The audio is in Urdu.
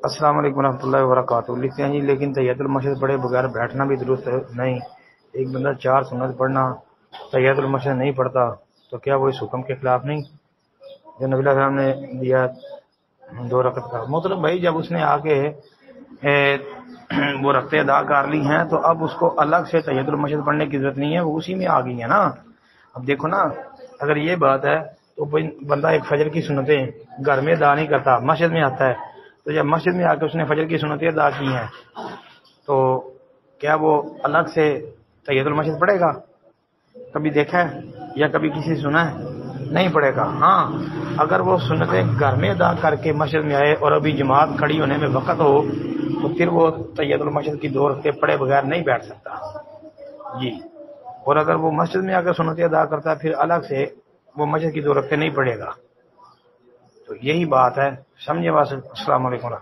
السلام علیکم ورحمۃ اللہ وبرکاتہ. لکھتے ہیں جی لیکن تحیۃ المسجد پڑھے بغیر بیٹھنا بھی درست نہیں. ایک بندہ 4 سنت پڑھنا تحیۃ المسجد نہیں پڑھتا تو کیا وہ اس حکم کے خلاف نہیں جو نبی علیہ السلام نے دیا 2 رکعت کا؟ مطلب بھائی جب اس نے آ کے وہ رکعتیں ادا کر لی ہیں تو اب اس کو الگ سے تحیۃ المسجد پڑھنے کی ضرورت نہیں ہے، وہ اسی میں آ گئی ہے نا. اب دیکھو نا، اگر یہ بات ہے تو بندہ ایک فجر کی سنتیں گھر میں ادا نہیں کرتا، مسجد میں آتا ہے، تو جب مسجد میں آ کے اس نے فجر کی سنتیں ادا کی ہیں تو کیا وہ الگ سے تحیۃ المسجد پڑھے گا؟ کبھی دیکھا ہے یا کبھی کسی سے سنا ہے؟ نہیں پڑھے گا. ہاں اگر وہ سنتیں گھر میں ادا کر کے مسجد میں آئے اور ابھی جماعت کھڑی ہونے میں وقت ہو تو پھر وہ تحیۃ المسجد کی 2 رکعتیں پڑھے بغیر نہیں بیٹھ سکتا جی. اور اگر وہ مسجد میں آ کر سنتیں ادا کرتا ہے پھر الگ سے وہ مسجد کی 2 رکعتیں نہیں پڑھے گا. تو یہی بات ہے، سمجھے بات. السلام علیکم.